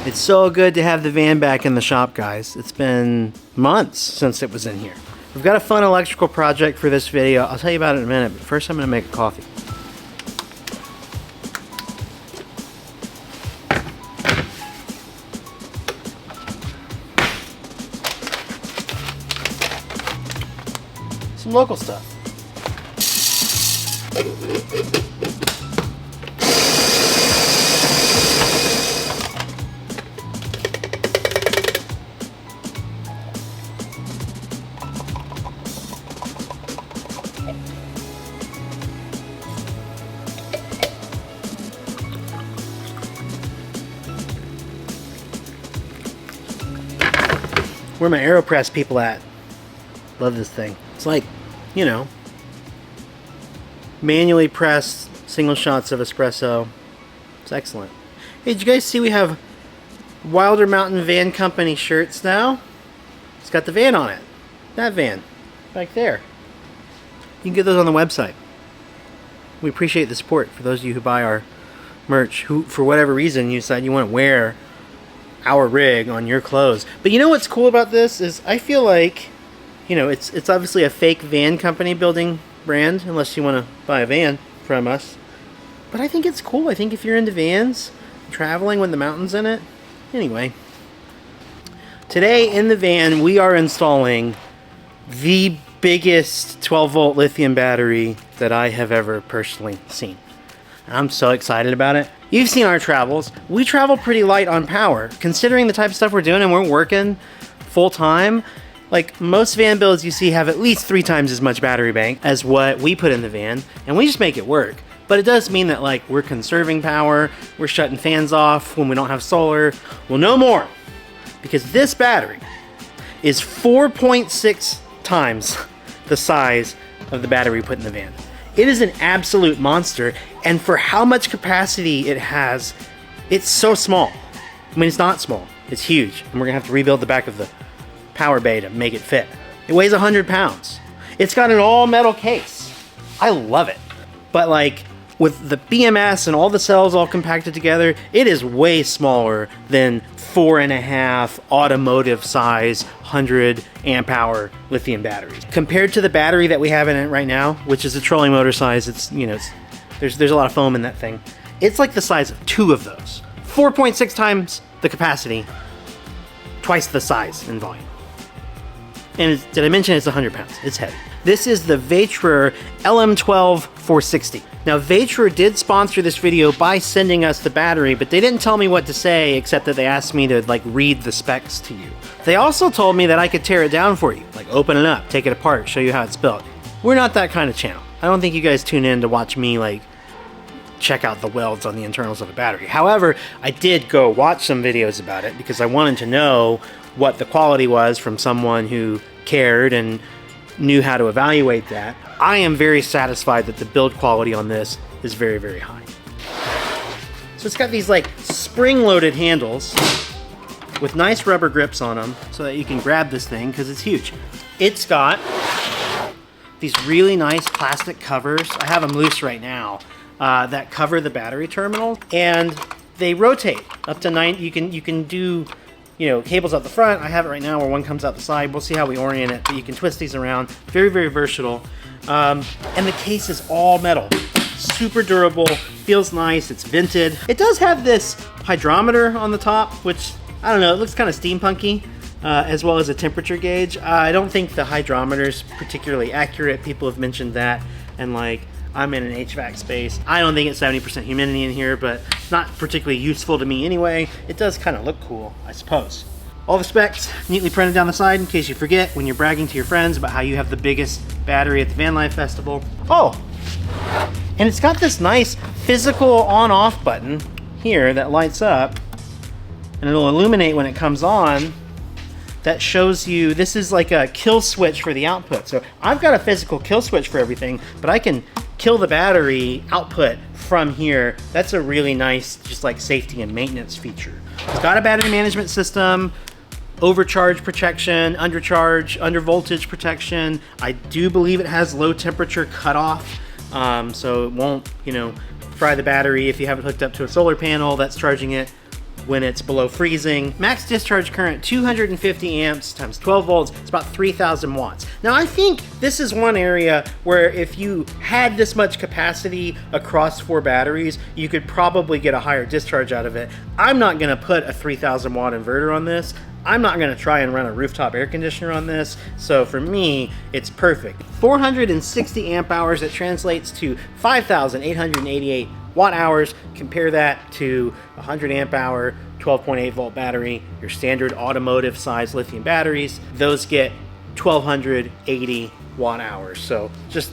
It's so good to have the van back in the shop, guys. It's been months since it was in here. We've got a fun electrical project for this video. I'll tell you about it in a minute, but first I'm gonna make a coffee. Some local stuff. Where my AeroPress people at? Love this thing. It's like, you know, manually pressed single shots of espresso. It's excellent. Hey, did you guys see we have Wilder Mountain Van Company shirts now? It's got the van on it. That van. Back there. You can get those on the website. We appreciate the support for those of you who buy our merch, who, for whatever reason, you decide you want to wear our rig on your clothes. But you know what's cool about this is I feel like, you know, it's obviously a fake van company building brand, unless you want to buy a van from us. But I think it's cool. I think if you're into vans, traveling with the mountains in it. Anyway, today in the van we are installing the biggest 12-volt lithium battery that I have ever personally seen. I'm so excited about it. You've seen our travels. We travel pretty light on power. Considering the type of stuff we're doing and we're working full time, like most van builds you see have at least 3 times as much battery bank as what we put in the van, and we just make it work. But it does mean that like we're conserving power, we're shutting fans off when we don't have solar. Well, no more, because this battery is 4.6 times the size of the battery we put in the van. It is an absolute monster, and for how much capacity it has, it's so small. I mean, it's not small, it's huge, and we're gonna have to rebuild the back of the power bay to make it fit. It weighs 100 pounds. It's got an all metal case. I love it. But like, with the BMS and all the cells all compacted together, it is way smaller than 4.5 automotive size 100 amp hour lithium batteries. Compared to the battery that we have in it right now, which is a trolling motor size, it's, you know, there's a lot of foam in that thing. It's like the size of 2 of those. 4.6 times the capacity, twice the size in volume. And did I mention it's 100 pounds? It's heavy. This is the Vatrer LM12460. Now, Vatrer did sponsor this video by sending us the battery, but they didn't tell me what to say except that they asked me to like read the specs to you. They also told me that I could tear it down for you, like open it up, take it apart, show you how it's built. We're not that kind of channel. I don't think you guys tune in to watch me like check out the welds on the internals of a battery. However, I did go watch some videos about it because I wanted to know what the quality was from someone who cared and knew how to evaluate that. I am very satisfied that the build quality on this is very, very high. So it's got these like spring-loaded handles with nice rubber grips on them so that you can grab this thing because it's huge. It's got these really nice plastic covers. I have them loose right now that cover the battery terminal, and they rotate up to 9. You can do, you know, cables out the front. I have it right now where one comes out the side. We'll see how we orient it, but you can twist these around. Very, very versatile. And the case is all metal. Super durable, feels nice, it's vented. It does have this hydrometer on the top, which, I don't know, it looks kind of steampunky, as well as a temperature gauge. I don't think the hydrometer is particularly accurate. People have mentioned that, and like, I'm in an HVAC space. I don't think it's 70% humidity in here, but it's not particularly useful to me anyway. It does kind of look cool, I suppose. All the specs neatly printed down the side in case you forget when you're bragging to your friends about how you have the biggest battery at the Van Life Festival. Oh, and it's got this nice physical on-off button here that lights up, and it'll illuminate when it comes on. That shows you, this is like a kill switch for the output. So I've got a physical kill switch for everything, but I can kill the battery output from here. That's a really nice, just like safety and maintenance feature. It's got a battery management system, overcharge protection, undercharge, under voltage protection. I do believe it has low temperature cutoff, so it won't, you know, fry the battery if you have it hooked up to a solar panel that's charging it. when it's below freezing. Max discharge current 250 amps times 12 volts. It's about 3,000 watts. Now I think this is one area where if you had this much capacity across 4 batteries, you could probably get a higher discharge out of it. I'm not gonna put a 3,000 watt inverter on this. I'm not gonna try and run a rooftop air conditioner on this, so for me, it's perfect. 460 amp hours, that translates to 5,888 watt hours. Compare that to 100 amp hour, 12.8 volt battery, your standard automotive size lithium batteries. Those get 1,280 watt hours. So just,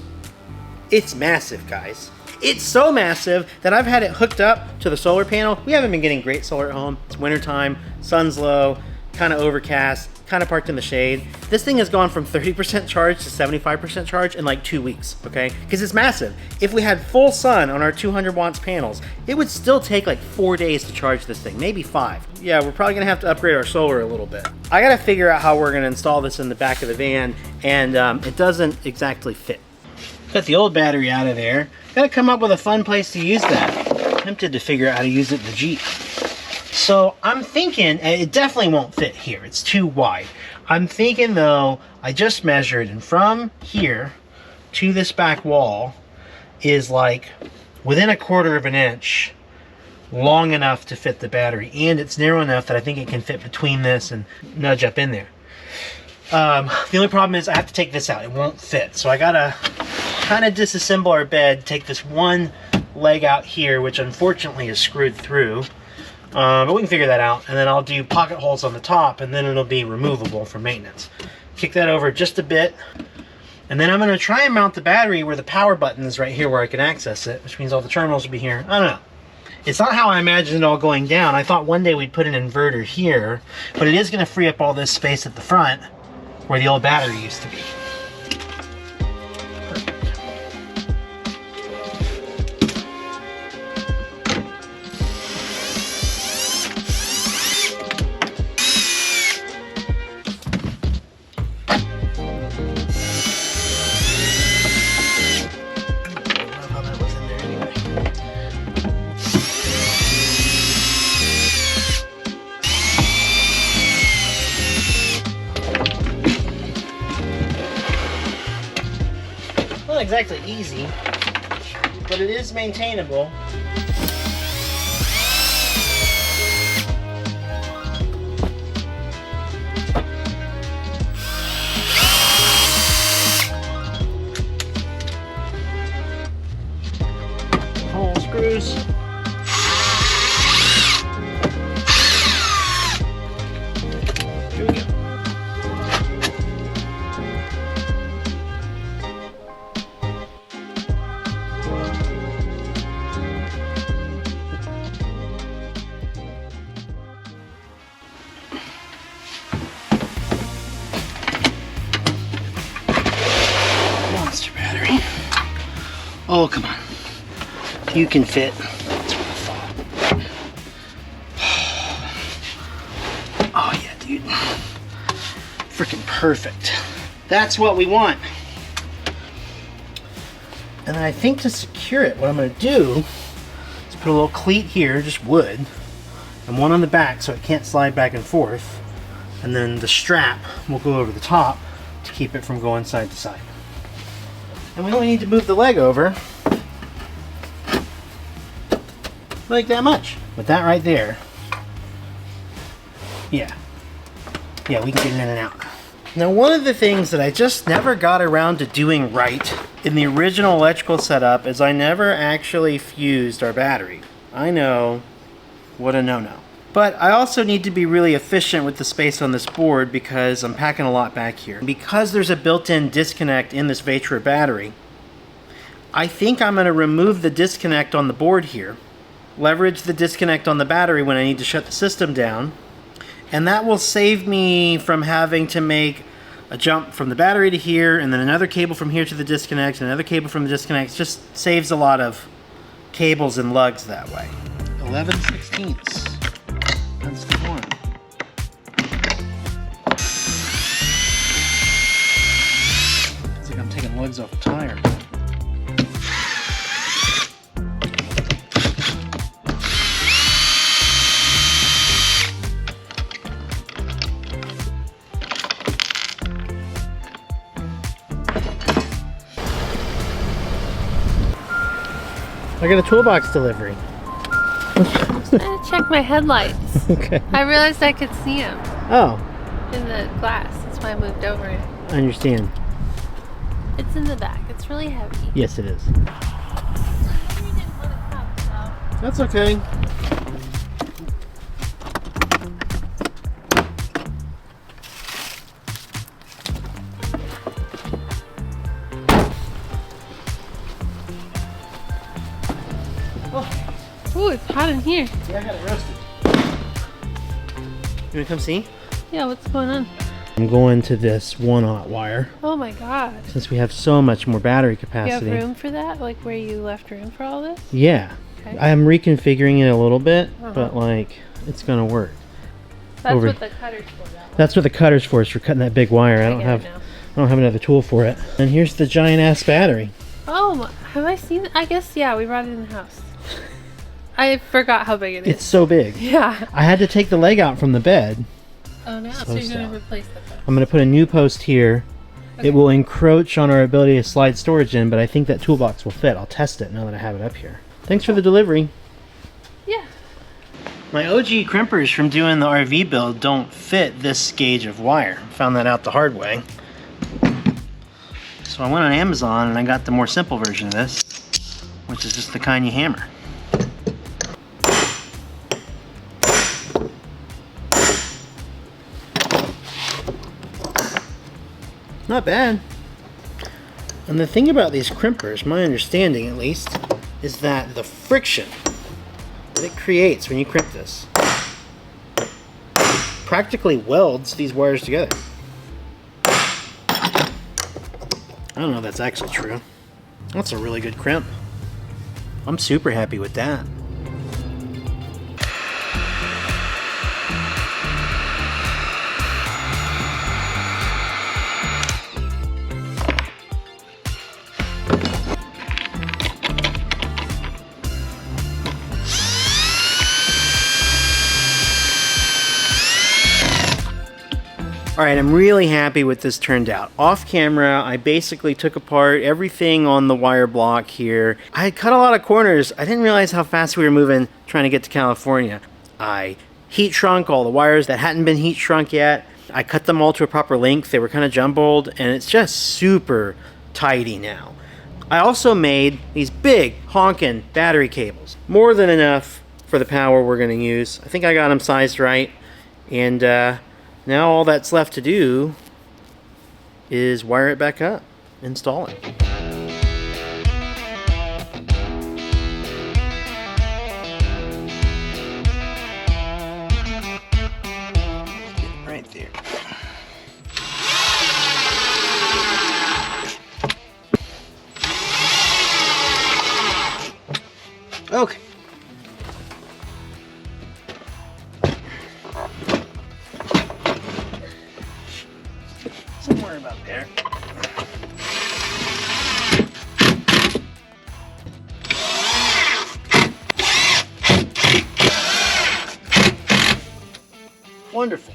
it's massive, guys. It's so massive that I've had it hooked up to the solar panel. We haven't been getting great solar at home. It's wintertime, sun's low, kind of overcast, kind of parked in the shade. This thing has gone from 30% charge to 75% charge in like 2 weeks, okay? Because it's massive. If we had full sun on our 200 watts panels, it would still take like 4 days to charge this thing, maybe 5. Yeah, we're probably gonna have to upgrade our solar a little bit. I gotta figure out how we're gonna install this in the back of the van, and it doesn't exactly fit. Got the old battery out of there. Gotta come up with a fun place to use that. Tempted to figure out how to use it in the Jeep. So I'm thinking, it definitely won't fit here, it's too wide. I'm thinking though, I just measured, and from here to this back wall is like within 1/4 of an inch long enough to fit the battery, and it's narrow enough that I think it can fit between this and nudge up in there. The only problem is I have to take this out, it won't fit. So I gotta kind of disassemble our bed, take this one leg out here, which unfortunately is screwed through. But we can figure that out, and then I'll do pocket holes on the top, and then it'll be removable for maintenance. Kick that over just a bit, and then I'm going to try and mount the battery where the power button is right here where I can access it, which means all the terminals will be here. I don't know. It's not how I imagined it all going down. I thought one day we'd put an inverter here, but it is going to free up all this space at the front where the old battery used to be. Not exactly easy, but it is maintainable. Hole screws. Here we go. Oh, come on. You can fit. That's what I thought. Oh, yeah, dude. Freaking perfect. That's what we want. And then I think to secure it, what I'm going to do is put a little cleat here, just wood, and one on the back so it can't slide back and forth. And then the strap will go over the top to keep it from going side to side. And we only need to move the leg over like that much. With that right there, yeah, we can get it in and out. Now, one of the things that I just never got around to doing right in the original electrical setup is I never actually fused our battery. I know, what a no-no. But I also need to be really efficient with the space on this board because I'm packing a lot back here. Because there's a built-in disconnect in this Vatrer battery, I think I'm going to remove the disconnect on the board here, leverage the disconnect on the battery when I need to shut the system down, and that will save me from having to make a jump from the battery to here, and then another cable from here to the disconnect, and another cable from the disconnect. It just saves a lot of cables and lugs that way. 11/16. That's the one. It's like I'm taking lugs off a tire. I got a toolbox delivery. I'm trying to check my headlights. Okay. I realized I could see them. Oh. In the glass. That's why I moved over it. I understand. It's in the back. It's really heavy. Yes, it is. That's okay. Ooh, it's hot in here. Yeah, I got it roasted. You wanna come see? Yeah, what's going on? I'm going to this 1-aught wire. Oh my god. Since we have so much more battery capacity. You have room for that? Like where you left room for all this? Yeah. Okay. I am reconfiguring it a little bit, but like, it's gonna work. That's what the cutter's for. That's what the cutter's for, is for cutting that big wire. I don't have another tool for it. And here's the giant ass battery. Oh, have I seen it? I guess, yeah, we brought it in the house. I forgot how big it is. It's so big. Yeah. I had to take the leg out from the bed. Oh no, so you're going to replace the post. I'm going to put a new post here. Okay. It will encroach on our ability to slide storage in, but I think that toolbox will fit. I'll test it now that I have it up here. Thanks for the delivery. Yeah. My OG crimpers from doing the RV build don't fit this gauge of wire. Found that out the hard way. So I went on Amazon and I got the more simple version of this, which is just the kind you hammer. Not bad. And the thing about these crimpers, my understanding at least, is that the friction that it creates when you crimp this practically welds these wires together. I don't know if that's actually true. That's a really good crimp. I'm super happy with that. Alright, I'm really happy with this turned out. Off camera, I basically took apart everything on the wire block here. I had cut a lot of corners. I didn't realize how fast we were moving trying to get to California. I heat shrunk all the wires that hadn't been heat shrunk yet. I cut them all to a proper length. They were kind of jumbled, and it's just super tidy now. I also made these big honkin' battery cables. More than enough for the power we're going to use. I think I got them sized right. And now all that's left to do is wire it back up, install it. Right there. Okay. Somewhere about there. Wonderful.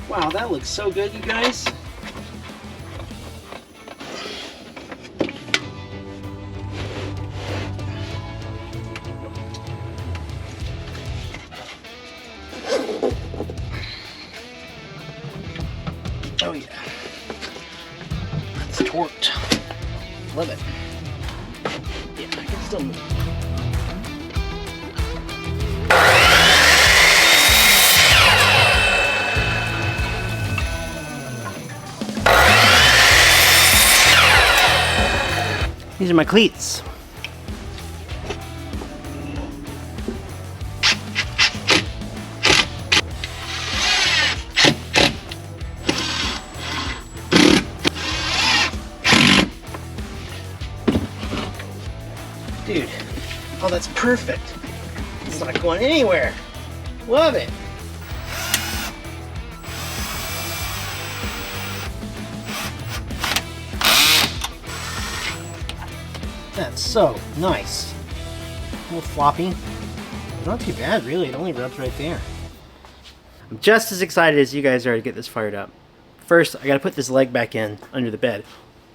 Wow, that looks so good, you guys. Oh yeah. That's torqued. Love it. Yeah, I can still move. These are my cleats. Dude, oh, that's perfect. It's not going anywhere. Love it. That's so nice. A little floppy. Not too bad, really. It only rubs right there. I'm just as excited as you guys are to get this fired up. First, I gotta put this leg back in under the bed.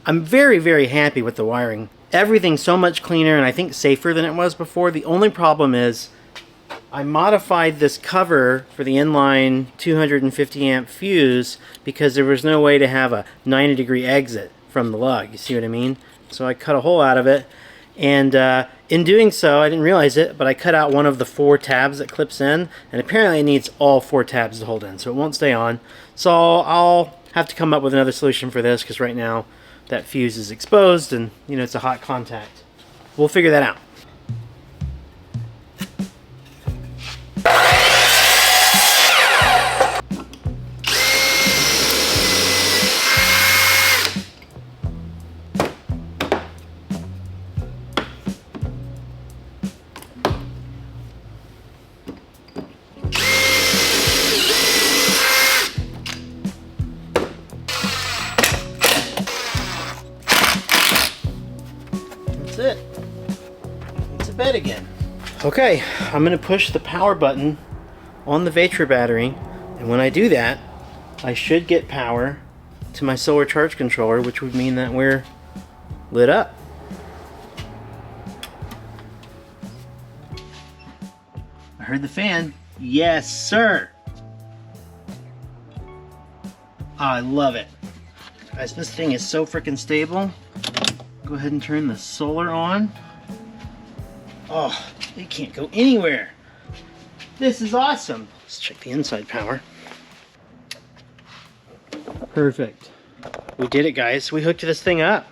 I'm very, very happy with the wiring. Everything's so much cleaner and I think safer than it was before. The only problem is I modified this cover for the inline 250 amp fuse because there was no way to have a 90-degree exit from the lug. You see what I mean? So I cut a hole out of it, and in doing so, I didn't realize it, but I cut out one of the 4 tabs that clips in, and apparently it needs all 4 tabs to hold in, so it won't stay on. So I'll have to come up with another solution for this because right now that fuse is exposed and, you know, it's a hot contact. We'll figure that out. It. It's a bed again. Okay, I'm going to push the power button on the Vatrer battery, and when I do that, I should get power to my solar charge controller, which would mean that we're lit up. I heard the fan. Yes, sir. I love it. Guys, this thing is so freaking stable. Go ahead and turn the solar on. Oh, it can't go anywhere. This is awesome. Let's check the inside power. Perfect. We did it, guys. We hooked this thing up.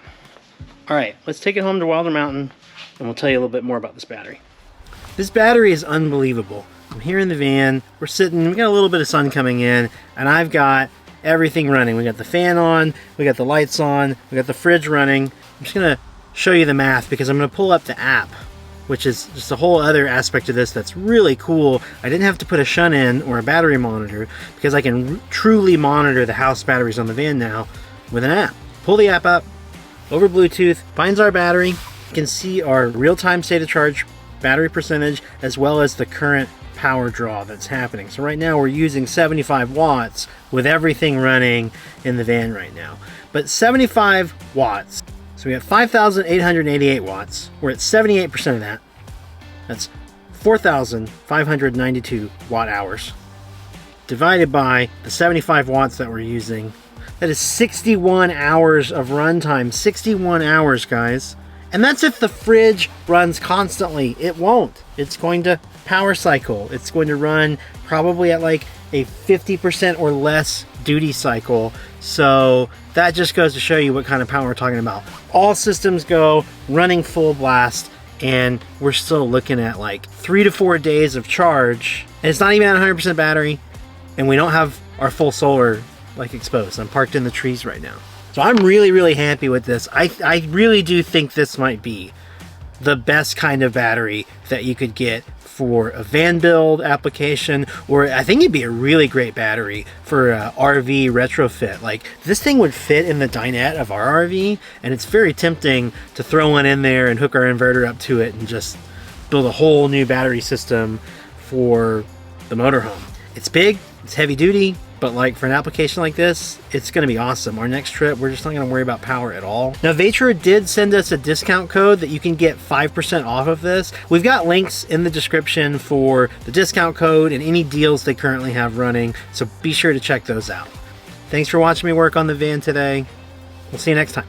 All right, let's take it home to Wilder Mountain and we'll tell you a little bit more about this battery. This battery is unbelievable. I'm here in the van. We're sitting, we got a little bit of sun coming in, and I've got everything running. We got the fan on, we got the lights on, we got the fridge running. I'm just gonna show you the math because I'm gonna pull up the app, which is just a whole other aspect of this that's really cool. I didn't have to put a shunt in or a battery monitor because I can truly monitor the house batteries on the van now with an app. Pull the app up over Bluetooth, finds our battery, you can see our real-time state of charge battery percentage as well as the current power draw that's happening. So right now we're using 75 watts with everything running in the van right now. But 75 watts. So we have 5,888 watts. We're at 78% of that. That's 4,592 watt hours. Divided by the 75 watts that we're using. That is 61 hours of runtime. 61 hours, guys. And that's if the fridge runs constantly. It won't. It's going to power cycle. It's going to run probably at like a 50% or less duty cycle. So that just goes to show you what kind of power we're talking about. All systems go, running full blast, and we're still looking at like 3 to 4 days of charge. And it's not even at 100% battery, and we don't have our full solar like exposed. I'm parked in the trees right now. So I'm really, really happy with this. I really do think this might be the best kind of battery that you could get for a van build application, or I think it'd be a really great battery for a RV retrofit. Like, this thing would fit in the dinette of our RV, and it's very tempting to throw one in there and hook our inverter up to it and just build a whole new battery system for the motorhome. It's big, it's heavy duty, but like for an application like this, it's going to be awesome. Our next trip, we're just not going to worry about power at all. Now, Vatrer did send us a discount code that you can get 5% off of this. We've got links in the description for the discount code and any deals they currently have running, so be sure to check those out. Thanks for watching me work on the van today. We'll see you next time.